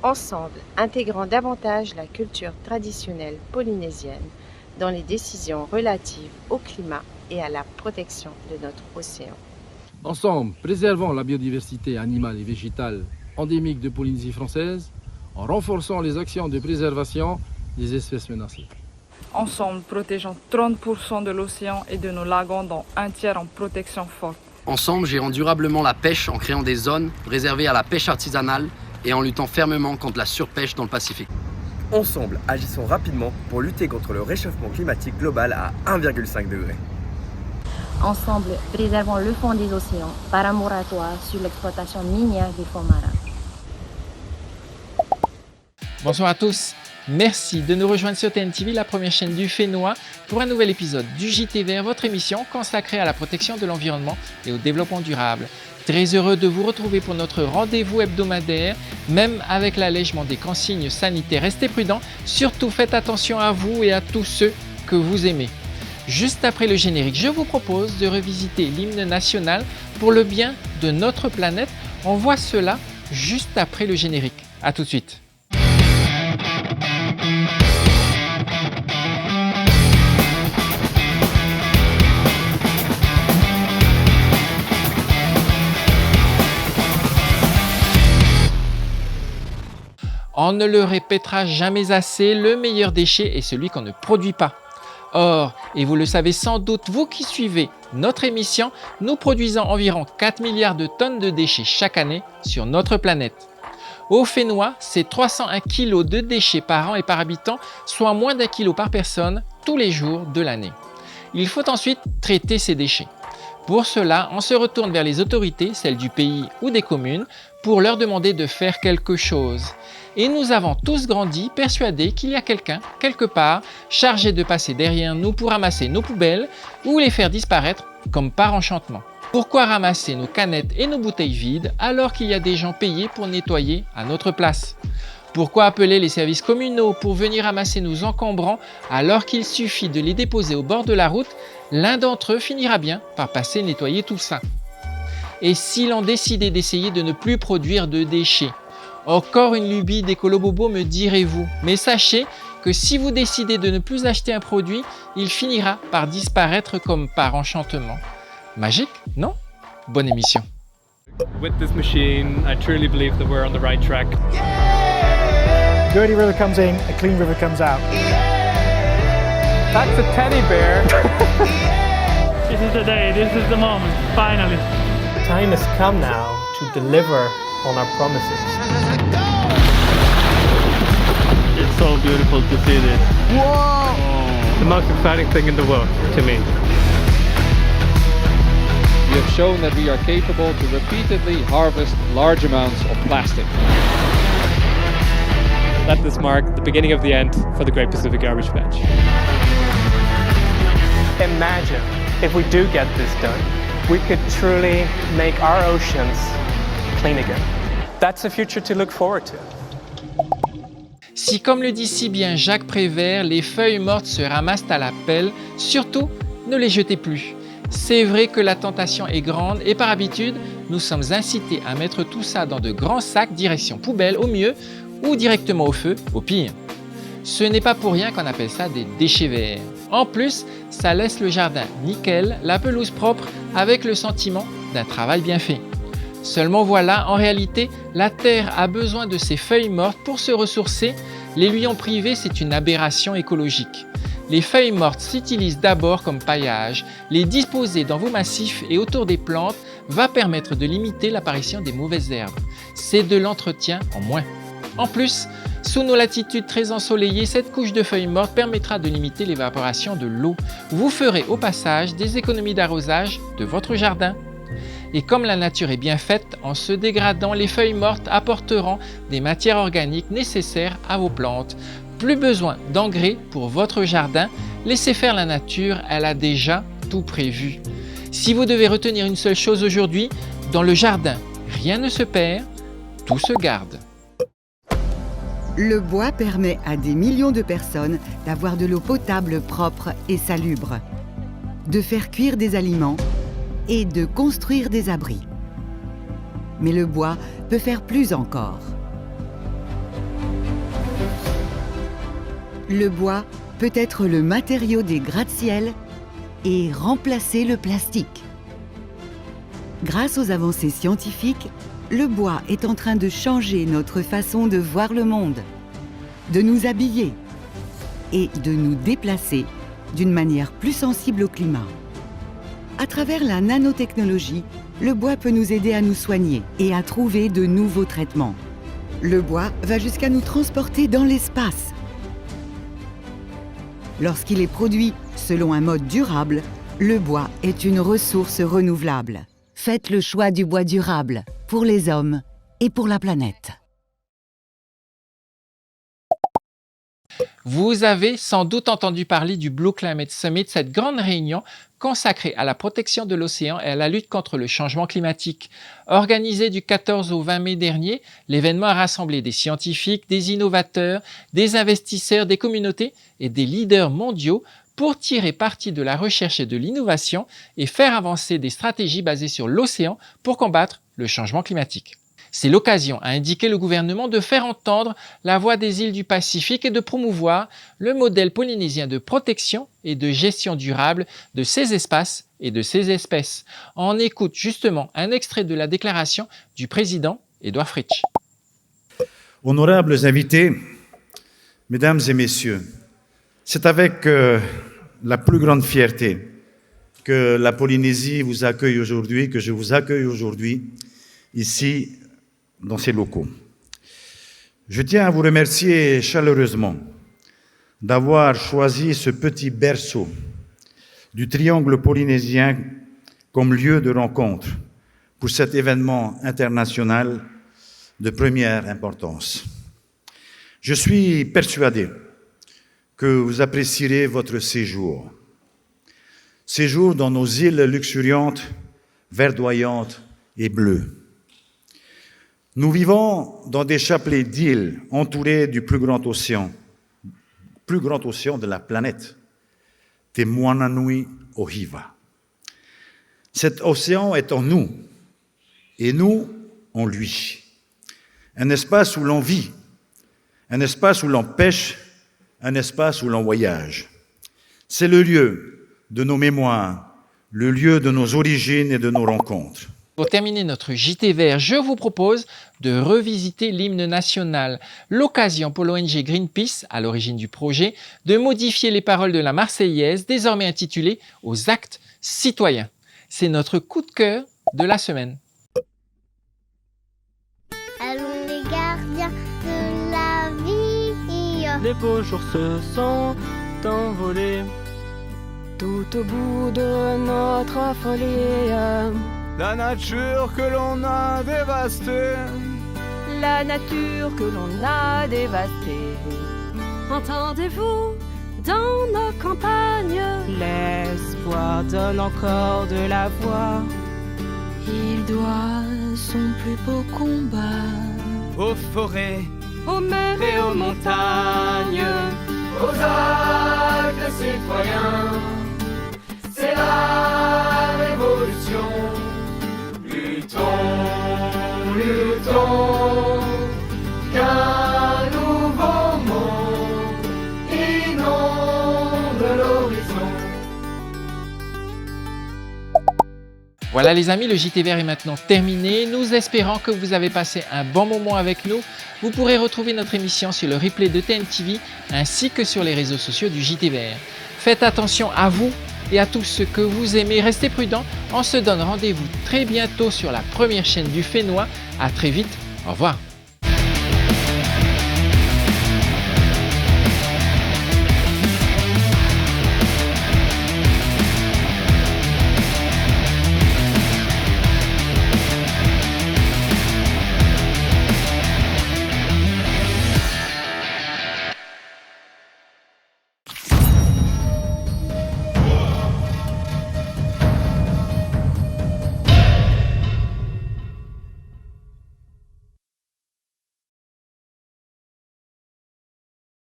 Ensemble, intégrant davantage la culture traditionnelle polynésienne dans les décisions relatives au climat et à la protection de notre océan. Ensemble, préservons la biodiversité animale et végétale endémique de Polynésie française en renforçant les actions de préservation des espèces menacées. Ensemble, protégeons 30% de l'océan et de nos lagons, dont un tiers en protection forte. Ensemble, gérons durablement la pêche en créant des zones réservées à la pêche artisanale et en luttant fermement contre la surpêche dans le Pacifique. Ensemble, agissons rapidement pour lutter contre le réchauffement climatique global à 1,5 degré. Ensemble, préservons le fond des océans par un moratoire sur l'exploitation minière des fonds marins. Bonsoir à tous, merci de nous rejoindre sur TNTV, la première chaîne du Fénois, pour un nouvel épisode du JT Vert, votre émission consacrée à la protection de l'environnement et au développement durable. Très heureux de vous retrouver pour notre rendez-vous hebdomadaire, même avec l'allègement des consignes sanitaires. Restez prudents, surtout faites attention à vous et à tous ceux que vous aimez. Juste après le générique, je vous propose de revisiter l'hymne national pour le bien de notre planète. On voit cela juste après le générique. À tout de suite. On ne le répétera jamais assez, le meilleur déchet est celui qu'on ne produit pas. Or, et vous le savez sans doute, vous qui suivez notre émission, nous produisons environ 4 milliards de tonnes de déchets chaque année sur notre planète. Au Fénois, c'est 301 kg de déchets par an et par habitant, soit moins d'1 kilo par personne tous les jours de l'année. Il faut ensuite traiter ces déchets. Pour cela, on se retourne vers les autorités, celles du pays ou des communes, pour leur demander de faire quelque chose. Et nous avons tous grandi persuadés qu'il y a quelqu'un, quelque part, chargé de passer derrière nous pour ramasser nos poubelles ou les faire disparaître comme par enchantement. Pourquoi ramasser nos canettes et nos bouteilles vides alors qu'il y a des gens payés pour nettoyer à notre place? Pourquoi appeler les services communaux pour venir ramasser nos encombrants alors qu'il suffit de les déposer au bord de la route? L'un d'entre eux finira bien par passer nettoyer tout ça. Et si l'on décidait d'essayer de ne plus produire de déchets? Encore une lubie d'écolo-bobo, me direz-vous. Mais sachez que si vous décidez de ne plus acheter un produit, il finira par disparaître comme par enchantement. Magique, non? Bonne émission. With this machine, I truly believe that we're on the right track. Dirty river comes in, a clean river comes out. That's a teddy bear. This is the day, this is the moment, finally. Time has come now to deliver on our promises. It's so beautiful to see this. Whoa! The most exciting thing in the world to me. We have shown that we are capable to repeatedly harvest large amounts of plastic. Let this mark the beginning of the end for the Great Pacific Garbage Patch. Imagine if we do get this done, we could truly make our oceans clean again. That's a future to look forward to. Si, comme le dit si bien Jacques Prévert, les feuilles mortes se ramassent à la pelle, surtout ne les jetez plus. C'est vrai que la tentation est grande et par habitude, nous sommes incités à mettre tout ça dans de grands sacs direction poubelle au mieux ou directement au feu au pire. Ce n'est pas pour rien qu'on appelle ça des déchets verts. En plus, ça laisse le jardin nickel, la pelouse propre avec le sentiment d'un travail bien fait. Seulement voilà, en réalité, la terre a besoin de ces feuilles mortes pour se ressourcer. Les lui en priver, c'est une aberration écologique. Les feuilles mortes s'utilisent d'abord comme paillage. Les disposer dans vos massifs et autour des plantes va permettre de limiter l'apparition des mauvaises herbes. C'est de l'entretien en moins. En plus, sous nos latitudes très ensoleillées, cette couche de feuilles mortes permettra de limiter l'évaporation de l'eau. Vous ferez au passage des économies d'arrosage de votre jardin. Et comme la nature est bien faite, en se dégradant, les feuilles mortes apporteront des matières organiques nécessaires à vos plantes. Plus besoin d'engrais pour votre jardin, laissez faire la nature, elle a déjà tout prévu. Si vous devez retenir une seule chose aujourd'hui, dans le jardin, rien ne se perd, tout se garde. Le bois permet à des millions de personnes d'avoir de l'eau potable propre et salubre, de faire cuire des aliments et de construire des abris. Mais le bois peut faire plus encore. Le bois peut être le matériau des gratte-ciel et remplacer le plastique. Grâce aux avancées scientifiques, le bois est en train de changer notre façon de voir le monde, de nous habiller et de nous déplacer d'une manière plus sensible au climat. À travers la nanotechnologie, le bois peut nous aider à nous soigner et à trouver de nouveaux traitements. Le bois va jusqu'à nous transporter dans l'espace. Lorsqu'il est produit selon un mode durable, le bois est une ressource renouvelable. Faites le choix du bois durable pour les hommes et pour la planète. Vous avez sans doute entendu parler du Blue Climate Summit, cette grande réunion consacrée à la protection de l'océan et à la lutte contre le changement climatique. Organisé du 14 au 20 mai dernier, l'événement a rassemblé des scientifiques, des innovateurs, des investisseurs, des communautés et des leaders mondiaux pour tirer parti de la recherche et de l'innovation et faire avancer des stratégies basées sur l'océan pour combattre le changement climatique. C'est l'occasion, a indiqué le gouvernement, de faire entendre la voix des îles du Pacifique et de promouvoir le modèle polynésien de protection et de gestion durable de ces espaces et de ces espèces. On écoute justement un extrait de la déclaration du président Édouard Fritsch. Honorables invités, mesdames et messieurs, c'est avec la plus grande fierté que la Polynésie vous accueille aujourd'hui, que je vous accueille aujourd'hui ici dans ces locaux. Je tiens à vous remercier chaleureusement d'avoir choisi ce petit berceau du triangle polynésien comme lieu de rencontre pour cet événement international de première importance. Je suis persuadé que vous apprécierez votre séjour. Séjour dans nos îles luxuriantes, verdoyantes et bleues. Nous vivons dans des chapelets d'îles entourées du plus grand océan de la planète, Te Moananui Ohiva. Cet océan est en nous et nous en lui. Un espace où l'on vit, un espace où l'on pêche, un espace où l'on voyage. C'est le lieu de nos mémoires, le lieu de nos origines et de nos rencontres. Pour terminer notre JT Vert, je vous propose de revisiter l'hymne national. L'occasion pour l'ONG Greenpeace, à l'origine du projet, de modifier les paroles de la Marseillaise, désormais intitulée « Aux actes citoyens ». C'est notre coup de cœur de la semaine. Allons les gardiens de la vie. Les beaux jours se sont envolés. Tout au bout de notre folie. La nature que l'on a dévastée. La nature que l'on a dévastée. Entendez-vous dans nos campagnes? L'espoir donne encore de la voix. Il doit son plus beau combat aux forêts, aux mers et aux montagnes, aux actes citoyens. C'est la révolution. Luttons, qu'un nouveau monde inonde l'horizon. Voilà les amis, le JT Vert est maintenant terminé. Nous espérons que vous avez passé un bon moment avec nous. Vous pourrez retrouver notre émission sur le replay de TNTV ainsi que sur les réseaux sociaux du JT Vert. Faites attention à vous et à tous ceux que vous aimez. Restez prudents. On se donne rendez-vous très bientôt sur la première chaîne du Fénois. À très vite. Au revoir.